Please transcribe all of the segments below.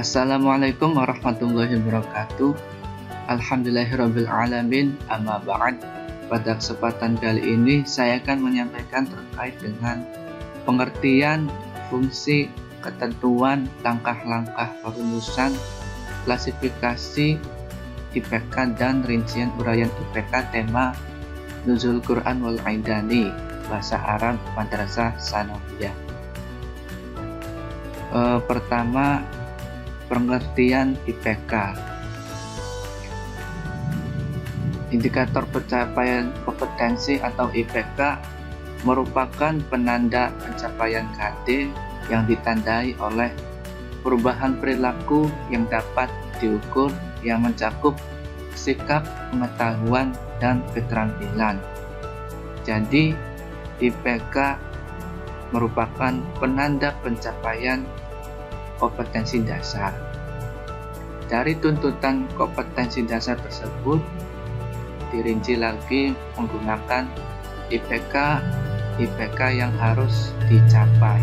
Assalamualaikum warahmatullahi wabarakatuh. Alhamdulillahirrabbilalamin. Amma ba'd. Pada kesempatan kali ini saya akan menyampaikan terkait dengan pengertian, fungsi, ketentuan, langkah-langkah perumusan, klasifikasi IPK dan rincian uraian IPK tema Nuzul Quran wal Aidani, bahasa Arab Madrasah Tsanawiyah. Pertama, pengertian IPK. Indikator pencapaian kompetensi atau IPK merupakan penanda pencapaian KD yang ditandai oleh perubahan perilaku yang dapat diukur yang mencakup sikap, pengetahuan, dan keterampilan. Jadi, IPK merupakan penanda pencapaian kompetensi dasar. Dari tuntutan kompetensi dasar tersebut dirinci lagi menggunakan IPK yang harus dicapai.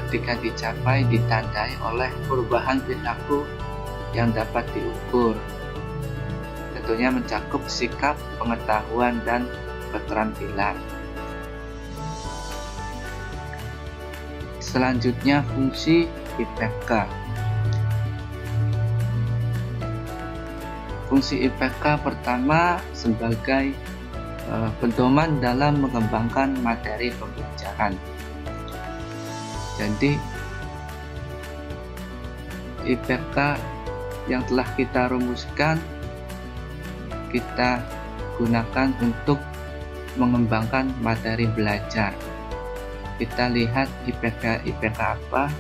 Ketika dicapai ditandai oleh perubahan perilaku yang dapat diukur. Tentunya mencakup sikap, pengetahuan, dan keterampilan. Selanjutnya, fungsi IPK. Fungsi IPK pertama sebagai pedoman dalam mengembangkan materi pembelajaran. Jadi, IPK yang telah kita rumuskan kita gunakan untuk mengembangkan materi belajar. Kita lihat IPK apa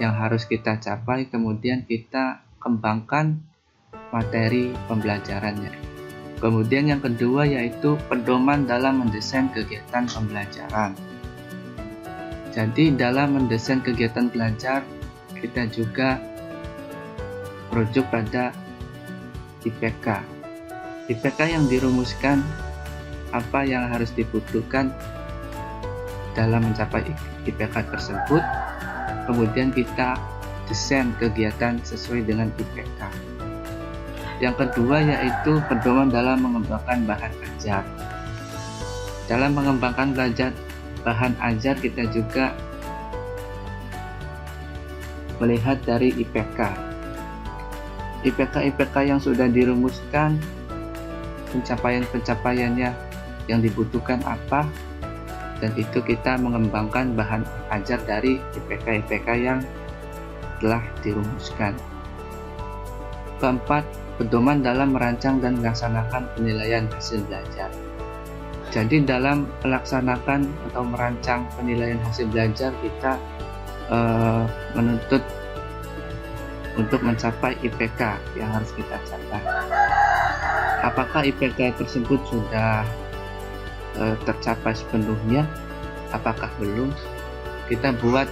yang harus kita capai, kemudian kita kembangkan materi pembelajarannya. Kemudian yang kedua yaitu pedoman dalam mendesain kegiatan pembelajaran. Jadi dalam mendesain kegiatan belajar kita juga merujuk pada IPK. IPK yang dirumuskan apa yang harus dibutuhkan dalam mencapai IPK tersebut, kemudian kita desain kegiatan sesuai dengan IPK. Yang kedua yaitu pedoman dalam mengembangkan bahan ajar. Dalam mengembangkan bahan ajar kita juga melihat dari IPK. IPK yang sudah dirumuskan, pencapaiannya yang dibutuhkan apa, dan itu kita mengembangkan bahan ajar dari IPK yang telah dirumuskan. Keempat, pedoman dalam merancang dan melaksanakan penilaian hasil belajar. Jadi dalam melaksanakan atau merancang penilaian hasil belajar kita menuntut untuk mencapai IPK yang harus kita capai. Apakah IPK tersebut sudah tercapai sepenuhnya? Apakah belum? Kita buat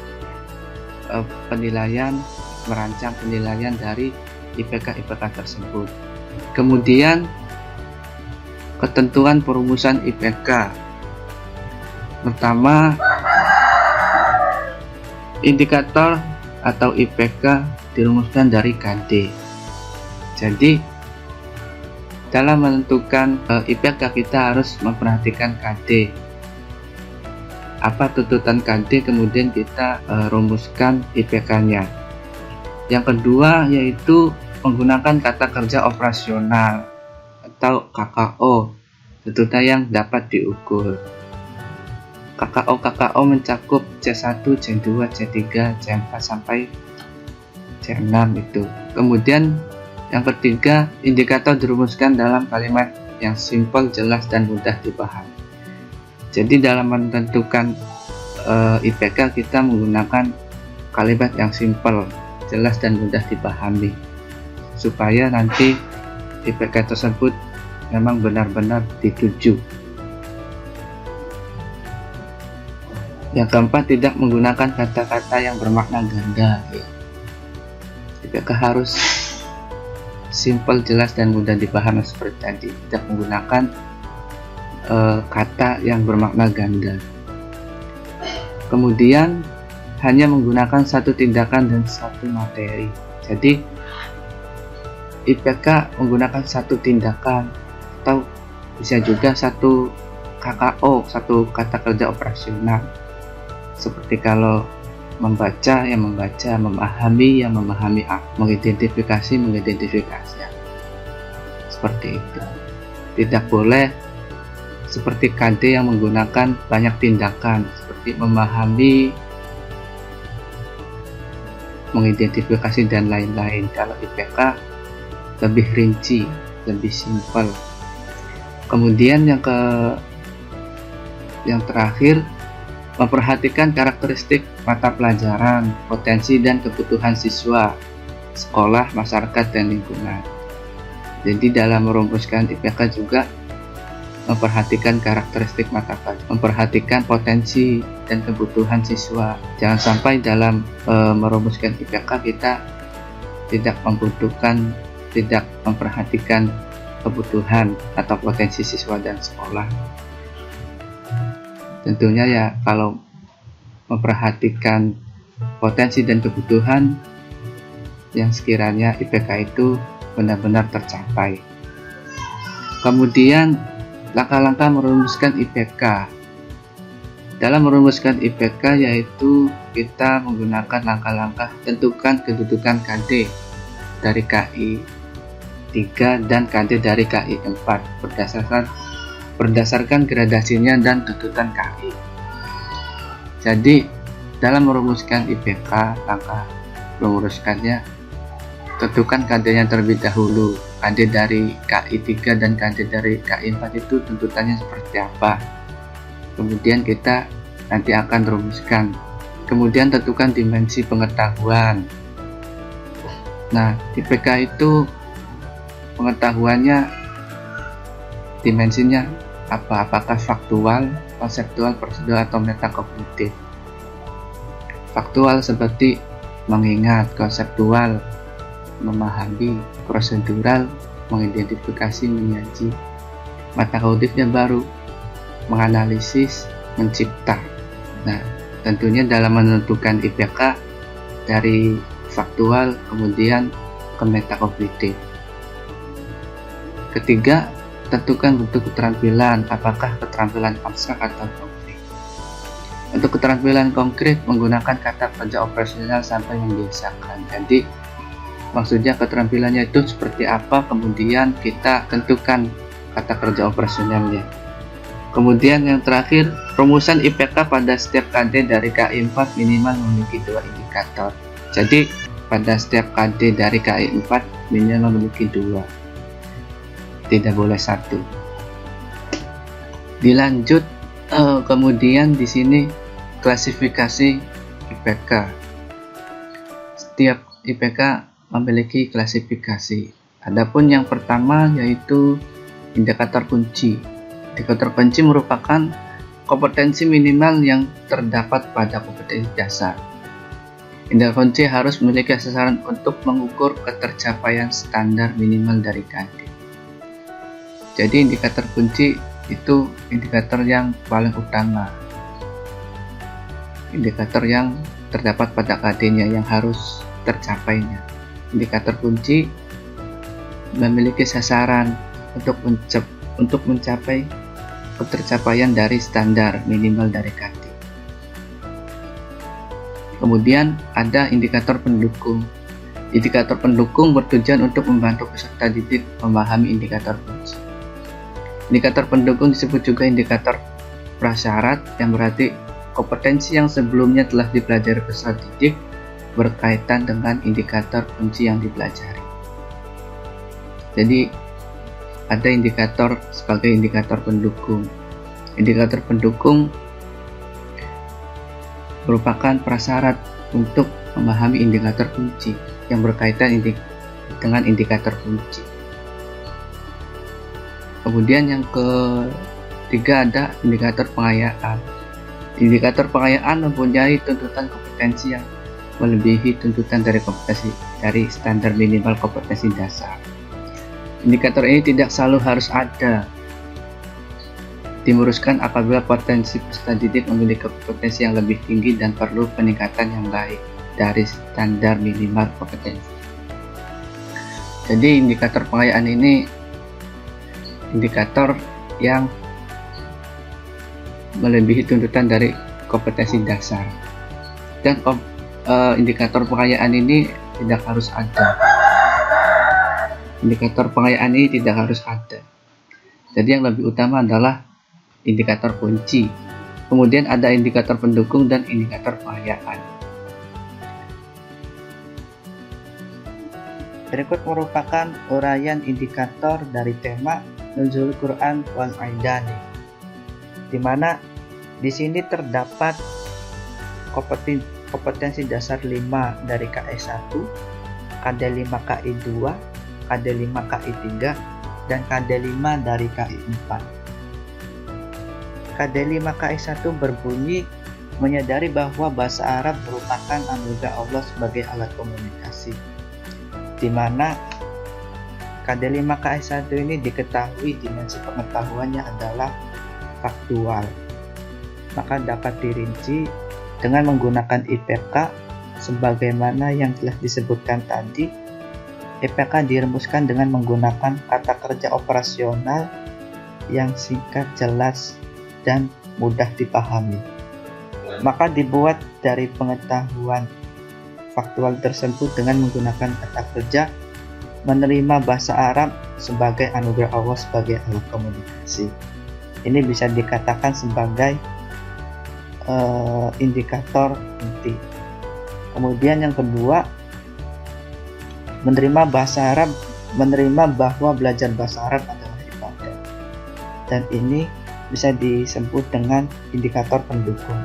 penilaian, merancang penilaian dari IPK tersebut. Kemudian ketentuan perumusan IPK. Pertama, indikator atau IPK dirumuskan dari KD. Jadi dalam menentukan IPK kita harus memperhatikan KD. Apa tuntutan KD, kemudian kita rumuskan IPK-nya. Yang kedua yaitu menggunakan kata kerja operasional atau KKO, tuntutan yang dapat diukur. KKO mencakup C1, C2, C3, C4 sampai C6 itu. Kemudian yang ketiga, indikator dirumuskan dalam kalimat yang simpel, jelas, dan mudah dipahami. Jadi dalam menentukan IPK kita menggunakan kalimat yang simpel, jelas, dan mudah dipahami supaya nanti IPK tersebut memang benar-benar dituju. Yang keempat, tidak menggunakan kata-kata yang bermakna ganda. IPK harus simpel, jelas, dan mudah dipahami seperti tadi. Tidak menggunakan kata yang bermakna ganda. Kemudian hanya menggunakan satu tindakan dan satu materi. Jadi IPK menggunakan satu tindakan atau bisa juga satu KKO, satu kata kerja operasional. Seperti kalau membaca, yang membaca, memahami, yang memahami, mengidentifikasi, mengidentifikasi. Seperti itu. Tidak boleh seperti KD yang menggunakan banyak tindakan, seperti memahami, mengidentifikasi, dan lain-lain. Kalau IPK lebih rinci, lebih simpel. Kemudian yang terakhir, memperhatikan karakteristik mata pelajaran, potensi dan kebutuhan siswa, sekolah, masyarakat, dan lingkungan. Jadi dalam merumuskan IPK juga memperhatikan karakteristik mata pelajaran, memperhatikan potensi dan kebutuhan siswa. Jangan sampai dalam merumuskan IPK kita tidak memperhatikan kebutuhan atau potensi siswa dan sekolah. Tentunya ya, kalau memperhatikan potensi dan kebutuhan yang sekiranya IPK itu benar-benar tercapai. Kemudian langkah-langkah merumuskan IPK. Dalam merumuskan IPK yaitu kita menggunakan langkah-langkah tentukan kedudukan KD dari KI 3 dan KD dari KI 4 berdasarkan gradasinya dan tuntutan KI. Jadi dalam merumuskan IPK, langkah merumuskannya, tentukan KD-nya terlebih dahulu. KD dari KI 3 dan KD dari KI 4 itu tuntutannya seperti apa. Kemudian kita nanti akan rumuskan. Kemudian tentukan dimensi pengetahuan. Nah, IPK itu pengetahuannya, dimensinya apa? Apakah faktual, konseptual, prosedural, atau metakognitif? Faktual seperti mengingat, konseptual memahami, prosedural mengidentifikasi, menyaji, metakognitifnya baru menganalisis, mencipta. Nah, tentunya dalam menentukan IPK dari faktual kemudian ke metakognitif. Ketiga, tentukan bentuk keterampilan, apakah keterampilan abstrak atau konkret. Untuk keterampilan konkret menggunakan kata kerja operasional sampai membiasakan. Jadi maksudnya keterampilannya itu seperti apa, kemudian kita tentukan kata kerja operasionalnya. Kemudian yang terakhir, rumusan IPK pada setiap KD dari KI 4 minimal memiliki 2 indikator. Jadi pada setiap KD dari KI 4 minimal memiliki 2. Tidak boleh 1. Dilanjut kemudian di sini klasifikasi IPK. Setiap IPK memiliki klasifikasi. Adapun yang pertama yaitu indikator kunci. Indikator kunci merupakan kompetensi minimal yang terdapat pada kompetensi dasar. Indikator kunci harus memiliki sasaran untuk mengukur ketercapaian standar minimal dari KD. Jadi indikator kunci itu indikator yang paling utama, indikator yang terdapat pada KD-nya yang harus tercapainya. Indikator kunci memiliki sasaran untuk mencapai ketercapaian dari standar minimal dari KD. Kemudian ada indikator pendukung. Indikator pendukung bertujuan untuk membantu peserta didik memahami indikator kunci. Indikator pendukung disebut juga indikator prasyarat, yang berarti kompetensi yang sebelumnya telah dipelajari peserta didik berkaitan dengan indikator kunci yang dipelajari. Jadi ada indikator sebagai indikator pendukung. Indikator pendukung merupakan prasyarat untuk memahami indikator kunci yang berkaitan dengan indikator kunci. Kemudian yang ketiga ada indikator pengayaan. Indikator pengayaan mempunyai tuntutan kompetensi yang melebihi tuntutan dari standar minimal kompetensi dasar. Indikator ini tidak selalu harus ada dimuruskan apabila potensi peserta didik memiliki kompetensi yang lebih tinggi dan perlu peningkatan yang baik dari standar minimal kompetensi. Jadi indikator pengayaan ini indikator yang melebihi tuntutan dari kompetensi dasar, dan indikator pengayaan ini tidak harus ada. Indikator pengayaan ini tidak harus ada. Jadi yang lebih utama adalah indikator kunci. Kemudian ada indikator pendukung dan indikator pengayaan. Berikut merupakan uraian indikator dari tema Nuzul Quran wal Aidani, di mana di sini terdapat kompetensi dasar 5 dari KE1, KD5 KI2, KD5 KI3, dan KD5 dari KI4. KD5 KI1 berbunyi menyadari bahwa bahasa Arab merupakan anugerah Allah sebagai alat komunikasi, di mana KD5 KI1 ini diketahui dimensi pengetahuannya adalah faktual, maka dapat dirinci dengan menggunakan IPK sebagaimana yang telah disebutkan tadi. IPK dirumuskan dengan menggunakan kata kerja operasional yang singkat, jelas, dan mudah dipahami. Maka dibuat dari pengetahuan faktual tersebut dengan menggunakan kata kerja menerima bahasa Arab sebagai anugerah Allah sebagai alat komunikasi. Ini bisa dikatakan sebagai indikator inti. Kemudian yang kedua, menerima bahwa belajar bahasa Arab adalah ibadah, dan ini bisa disebut dengan indikator pendukung.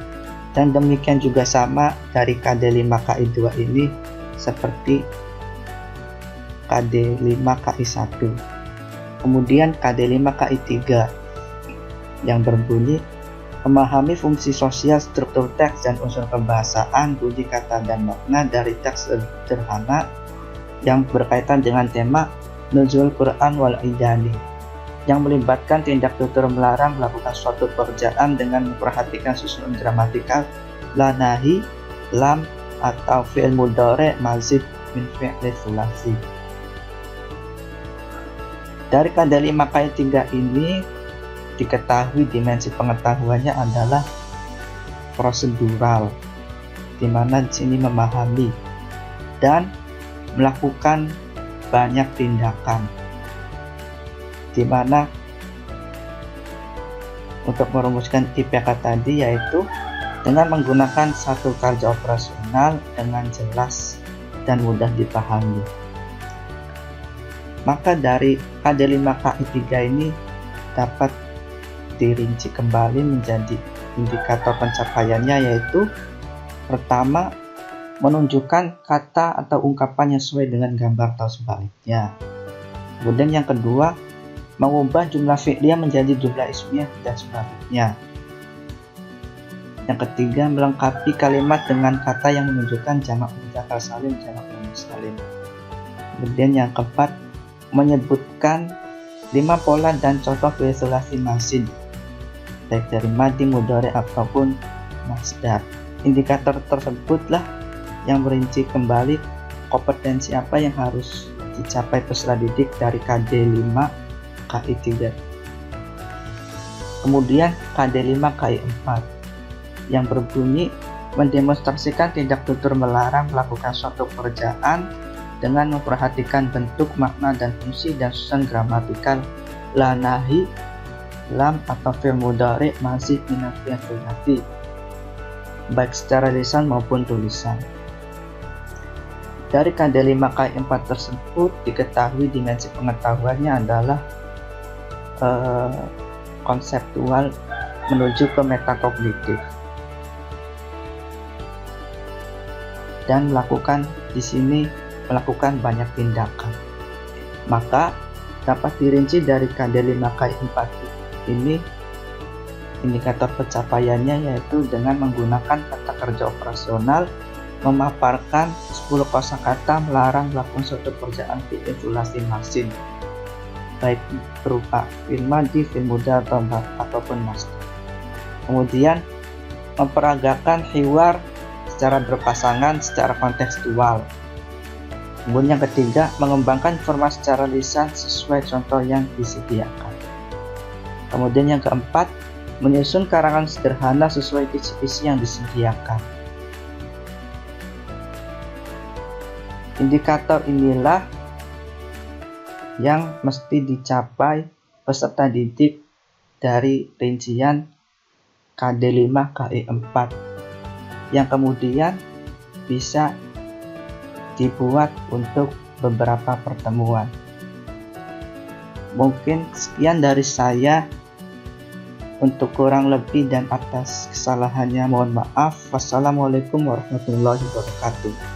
Dan demikian juga sama dari KD5 KI2 ini seperti KD5 KI1. Kemudian KD5 KI3 yang berbunyi memahami fungsi sosial, struktur teks, dan unsur kebahasaan, bunyi kata dan makna dari teks sederhana yang berkaitan dengan tema Nuzul Quran wal Aidani, yang melibatkan tindak tutur melarang melakukan suatu pekerjaan dengan memperhatikan susunan gramatikal la nahi, lam, atau fi'il mudhari mazid min fi'il sulasi. Dari KD5 KI3 ini diketahui dimensi pengetahuannya adalah prosedural, di mana di sini memahami dan melakukan banyak tindakan, di mana untuk merumuskan IPK tadi yaitu dengan menggunakan satu kerja operasional dengan jelas dan mudah dipahami. Maka dari KD5 KI3 ini dapat dirinci kembali menjadi indikator pencapaiannya, yaitu pertama, menunjukkan kata atau ungkapan yang sesuai dengan gambar atau sebaliknya. Kemudian yang kedua, mengubah jumlah fi'liyah menjadi jumlah ismiyah dan sebaliknya. Yang ketiga, melengkapi kalimat dengan kata yang menunjukkan jamak mudzakkar salim, jamak muannas salim. Kemudian yang keempat, menyebutkan 5 pola dan contoh fi'il sulasi mazid, baik dari madi, mudhari ataupun masdar. Indikator tersebutlah yang merinci kembali kompetensi apa yang harus dicapai peserta didik dari KD5 KI3. Kemudian KD5 KI4 yang berbunyi mendemonstrasikan tindak tutur melarang melakukan suatu pekerjaan dengan memperhatikan bentuk, makna, dan fungsi dan susunan gramatikal la nahi, lam, atau fi'il mudhari mazid min fi'il sulasi, baik secara lisan maupun tulisan. Dari KD5 KI4 tersebut diketahui dimensi pengetahuannya adalah konseptual menuju ke metakognitif, dan melakukan melakukan banyak tindakan. Maka dapat dirinci dari KD5 KI4 ini indikator pencapaiannya yaitu dengan menggunakan kata kerja operasional, memaparkan 10 kosakata melarang melakukan suatu pekerjaan fi'il sulasi mazid. baik berupa fi'il madhi, fi'il mudhari ataupun masdar. Kemudian memperagakan hiwar secara berpasangan, secara kontekstual. Kemudian yang ketiga, mengembangkan informasi secara lisan sesuai contoh yang disediakan. Kemudian yang keempat, menyusun karangan sederhana sesuai kisi-kisi yang disediakan. Indikator inilah yang mesti dicapai peserta didik dari rincian KD5 KE4 yang kemudian bisa dibuat untuk beberapa pertemuan. Mungkin sekian dari saya. Untuk kurang lebih dan atas kesalahannya mohon maaf. Wassalamualaikum warahmatullahi wabarakatuh.